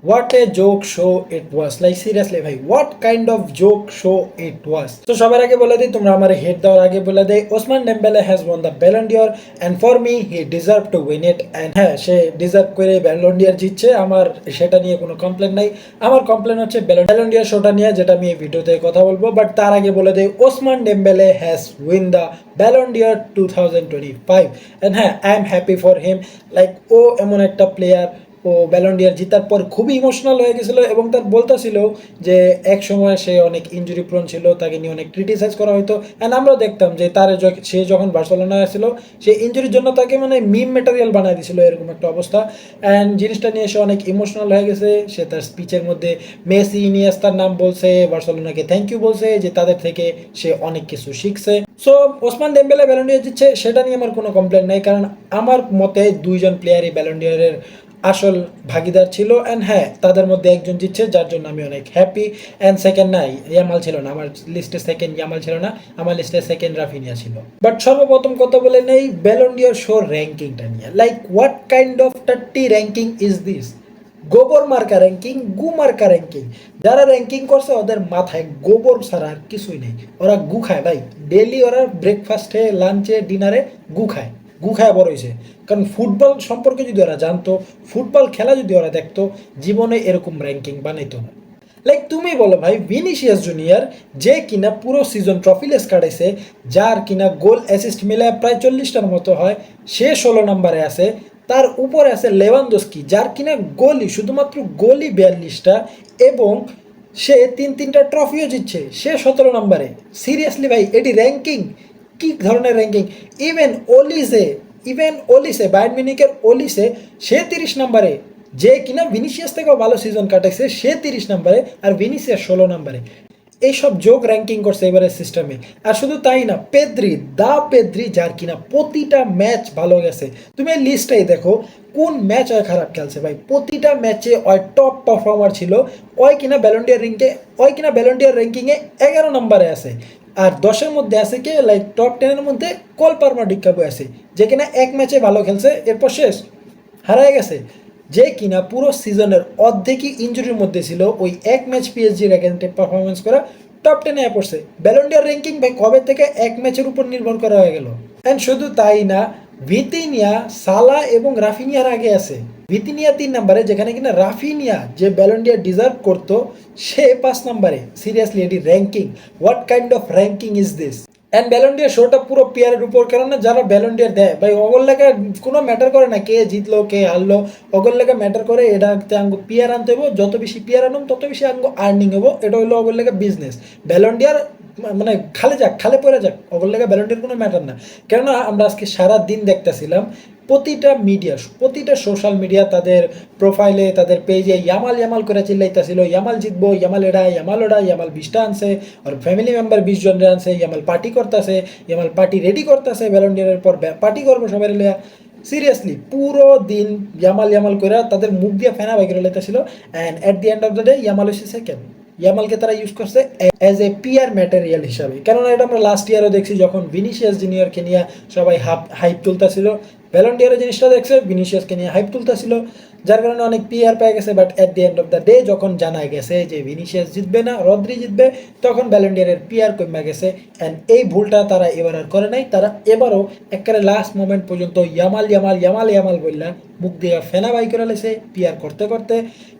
What a joke show it was. Like seriously ভাই, what kind of joke show it was. তো সবার আগে বলে দিই, তোমরা আমার হেড দেওয়ার আগে বলে দেই, Osman Dembélé has won the Ballon d'Or and for me he deserved to win it. And হ্যাঁ, সে ডিজার্ভ করে Ballon d'Or জিতছে, আমার সেটা নিয়ে কোনো কমপ্লেন নাই। আমার কমপ্লেন হচ্ছে Ballon d'Or শোটা নিয়ে, যেটা আমি এই ভিডিওতে কথা বলবো। বাট তার আগে বলে দেই, Osman Dembélé has win the Ballon d'Or 2025 and হ্যাঁ, I am happy for him. Like ও এমন একটা প্লেয়ার, ও ব্যালন ডিয়ার জেতার পর খুবই ইমোশনাল হয়ে গেছিলো এবং তার বলতেছিল যে এক সময় সে অনেক ইনজুরি প্রোন ছিল, তাকে নিয়ে অনেক ক্রিটিসাইজ করা হতো। অ্যান্ড আমরাও দেখতাম যে তার সে যখন বার্সেলোনায় ছিল, সে ইনজুরির জন্য তাকে মানে মিম ম্যাটেরিয়াল বানিয়ে দিয়েছিল, এরকম একটা অবস্থা। অ্যান্ড জিনিসটা নিয়ে সে অনেক ইমোশনাল হয়ে গেছে। সে তার স্পিচের মধ্যে মেসি, ইনিয়েস্তার নাম বলছে, বার্সেলোনাকে থ্যাংক ইউ বলছে, যে তাদের থেকে সে অনেক কিছু শিখছে। So Ousmane Dembele Ballon d'Or জিতছে, সেটা নিয়ে আমার কোনো কমপ্লেন নাই, কারণ আমার মতে দুইজন প্লেয়ারই ব্যালন ডিয়ারের আসল ভাগিদার ছিল। অ্যান্ড হ্যাঁ, তাদের মধ্যে একজন জিতছে, যার জন্য আমি অনেক হ্যাপি। অ্যান্ড সেকেন্ড নাই, ইয়ামাল ছিল না আমার লিস্টে, সেকেন্ড ইয়ামাল ছিল না আমার লিস্টে, সেকেন্ড রাফিনিয়া ছিল। বাট সর্বপ্রথম কথা বলে নেই ব্যালন ডিয়ার শোর র্যাঙ্কিংটা নিয়ে। লাইক হোয়াট কাইন্ড অফ টাট্টি র্যাঙ্কিং ইজ দিস? গোবর মার্কা র্যাঙ্কিং, গু মার্কা র্যাঙ্কিং। যারা র্যাঙ্কিং করছে ওদের মাথায় গোবর ছাড়া আর কিছুই নেই। ওরা গু খায় ভাই, ডেলি ওরা ব্রেকফাস্টে, লাঞ্চে, ডিনারে গু খায়, গু খায় বড় হয়েছে। কারণ ফুটবল সম্পর্কে যদি ওরা জানতো, ফুটবল খেলা যদি ওরা দেখতো, জীবনে এরকম র্যাঙ্কিং বানাইতো না। লাইক তুমি বলো ভাই, ভিনিসিয়াস জুনিয়র যে কিনা পুরো সিজন ট্রফিলেস কাটাইছে, যার কিনা গোল অ্যাসিস্ট মিলে প্রায় 40টার মতো হয়, সে 16 নম্বরে আছে। তার উপরে আছে লেভানদস্কি, যার কিনা গোলই, শুধুমাত্র গোলই 42টা, এবং সে তিনটা ট্রফিও জিতছে, সে 17 নম্বরে। সিরিয়াসলি ভাই, এটি র্যাঙ্কিং? কী ধরনের র্যাঙ্কিং? ইভেন ওলিসে, বায়ার্ন মিউনিখের ওলিসে সে 30 নম্বরে, যে কিনা ভিনিসিয়াস থেকেও ভালো সিজন কাটাইছে, সে 30 নম্বরে, আর ভিনিসিয়াস 16 নম্বরে। এইসব যোগ র্যাঙ্কিং করছে এবারের সিস্টেমে। আর শুধু তাই না, পেদ্রি, যার কিনা প্রতিটা ম্যাচ ভালো গেছে। তুমি এই লিস্টটাই দেখো, কোন ম্যাচ ওই খারাপ খেলছে ভাই? প্রতিটা ম্যাচে ওই টপ পারফর্মার ছিল। ওই কিনা ব্যালন ডিয়ার র্যাঙ্কিংয়ে 11 নম্বরে আছে। আর 10-এর মধ্যে আছে কে? লাইক টপ 10-এর মধ্যে কল পারমা ডিক্কাবু আছে, যে কিনা এক ম্যাচে ভালো খেলছে, এরপর শেষ, হারায় গেছে। যে কিনা পুরো সিজনের অর্ধেকই ইনজুরির মধ্যে ছিল, ওই এক ম্যাচ পিএসজির এগেন্স্টে পারফরমেন্স করা টপ 10-এ পড়ছে। ব্যালন ডি'অর র্যাঙ্কিং ভাই কবে থেকে এক ম্যাচের উপর নির্ভর করা হয়ে গেল? অ্যান্ড শুধু তাই না, ভিতিনিয়া, সালা এবং রাফিনিয়ার আগে আছে। ভিতিনিয়া 3 নম্বরে, যেখানে কিনা রাফিনিয়া যে ব্যালন ডি'অর ডিজার্ভ করতো, সে 5 নম্বরে। সিরিয়াসলি, এটি ranking? What kind of ranking is this? And Ballon d'Or শোটা পুরো প্লেয়ারের উপর, কেননা যারা ব্যালন ডি'অর দেয় ভাই, ওগর লেগে কোনো ম্যাটার করে না কে জিতলো কে হারলো, ওগর লেগে ম্যাটার করে এটাতে আঙ্গু পিয়ার আনতে হবো, যত বেশি পিয়ার আনুম তত বেশি আঙ্গু আর্নিং হবো, এটা হলো ওগর লেগে বিজনেস। ব্যালন ডি'অর মানে খালে পড়ে যাক, ওগর লেগে ব্যালন ডি'অর কোনো ম্যাটার না। কেননা আমরা আজকে সারা দিন দেখতেছিলাম প্রতিটা সোশ্যাল মিডিয়া তাদের প্রোফাইলে, তাদের পেজে ইয়ামাল করে চিল্লাইতেছিল, ইয়ামাল জিতবো, ইয়ামাল ওটা, ইয়ামাল 20টা আনছে, আর ফ্যামিলি মেম্বার 20 জনরে আনছে, ইয়ামাল পার্টি করতেছে, ইয়ামাল পার্টি রেডি করতেছে, ব্যালন ডি'অরের পর পার্টি করবো সবাই লিয়া। সিরিয়াসলি পুরো দিন ইয়ামাল করে তাদের মুখ দিয়ে ফেনা বাইক লেতেছিল। And at the end of the day Yamal হচ্ছে সেকেন্ড। ইয়ামালকে তারা ইউজ করছে অ্যাজ এ পিয়ার ম্যাটেরিয়াল হিসাবে। কেননা এটা আমরা লাস্ট ইয়ারও দেখছি, যখন ভিনিসিয়াস জুনিয়রকে নিয়ে সবাই হাইপ তুলতেছিল, ব্যালন ডি'অরের জিনিসটা দেখছে, ভিনিসিয়াসকে নিয়ে হাইপ তুলতেছিল, যার কারণে অনেক পিয়ার পেয়ে গেছে। But at the end of the day যখন জানা গেছে যে ভিনিসিয়াস জিতবে না, রদ্রি জিতবে, তখন ব্যালন ডি'অরের পিয়ার কমে গেছে। অ্যান্ড এই ভুলটা তারা এবার আর করে নাই। তারা এবারও একেবারে লাস্ট মোমেন্ট পর্যন্ত ইয়ামাল বললা মুখ দিয়ে ফেনা বাই করে লেছে পিয়ার করতে করতে।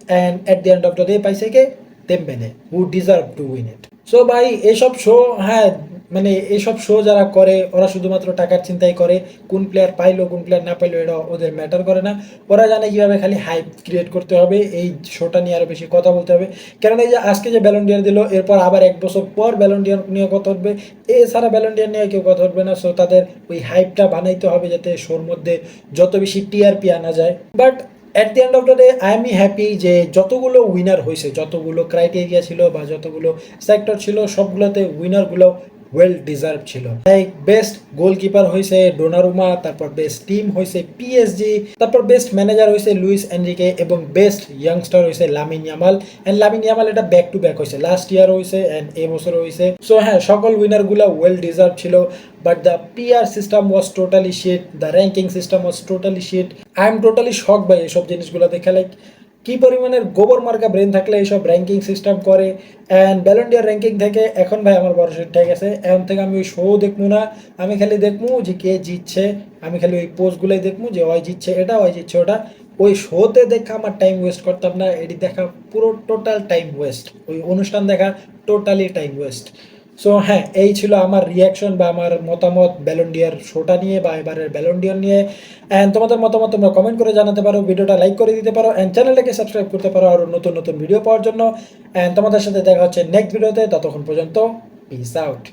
And at the end of the day পাইছে কে? Dembele, who deserve to win it. So ভাই, এসব শো, হ্যাঁ মানে এইসব শো যারা করে, ওরা শুধুমাত্র টাকার চিন্তাই করে। কোন প্লেয়ার পাইলো, কোন প্লেয়ার না পাইলো, এটা ওদের ম্যাটার করে না। ওরা জানে কীভাবে খালি হাইপ ক্রিয়েট করতে হবে, এই শোটা নিয়ে আরও বেশি কথা বলতে হবে। কেননা এই যে আজকে যে ব্যালন ডি'অর দিল, এরপর আবার 1 বছর পর ব্যালন ডি'অর নিয়ে কথা উঠবে, এছাড়া ব্যালন ডি'অর নিয়ে কেউ কথা উঠবে না। সো তাদের ওই হাইপটা বানাইতে হবে, যাতে শোর মধ্যে যত বেশি টিআরপি আনা যায়। But at the end of the day I am happy যে যতগুলো উইনার হয়েছে, যতগুলো ক্রাইটেরিয়া ছিল বা যতগুলো সেক্টর ছিল, সবগুলোতে উইনারগুলো ওয়েল ডিজার্ভ ছিল। লাইক বেস্ট গোলকিপার হয়েছে ডোনারুমা, তারপর বেস্ট টিম হয়েছে পিএসজি, তারপর বেস্ট ম্যানেজার হয়েছে লুইস এনরিকে, এবং বেস্ট ইয়াংস্টার হয়েছে Lamine Yamal. And Lamine Yamal এটা ব্যাক টু ব্যাক হয়েছে, লাস্ট ইয়ার হয়েছে অ্যান্ড এই বছর হয়েছে। সো হ্যাঁ, সকল উইনারগুলো ওয়েল ডিজার্ভ ছিল। But the PR system was totally shit, the ranking system was totally shit. I am totally shock ভাই এসব জিনিসগুলো দেখে। লাইক কি পরিমাণের গোবর মার্কা ব্রেন থাকলে এইসব র্যাঙ্কিং সিস্টেম করে। অ্যান্ড ব্যালন্ডিয়ার র্যাঙ্কিং থেকে এখন ভাই আমার বড় সেট গেছে, এখন থেকে আমি ওই শো দেখবো না, আমি খালি দেখবো যে কে জিতছে, আমি খালি ওই পোস্টগুলোই দেখবো যে ওই জিতছে এটা, ওই জিতছে ওটা। ওই শোতে দেখা আমার টাইম ওয়েস্ট করতাম না, এটি দেখা পুরো টোটাল টাইম ওয়েস্ট, ওই অনুষ্ঠান দেখা টোটালি টাইম ওয়েস্ট। সো হ্যাঁ, এই ছিল আমার রিয়াকশন বা আমার মতামত ব্যালন্ডিয়ার শোটা নিয়ে বা এবারের ব্যালন্ডিয়ার নিয়ে। অ্যান্ড তোমাদের মতামত তোমরা কমেন্ট করে জানাতে পারো, ভিডিওটা লাইক করে দিতে পারো, অ্যান্ড চ্যানেলটাকে সাবস্ক্রাইব করতে পারো আরও নতুন নতুন ভিডিও পাওয়ার জন্য। অ্যান্ড তোমাদের সাথে দেখা হচ্ছে নেক্সট ভিডিওতে, ততক্ষণ পর্যন্ত পিস আউট।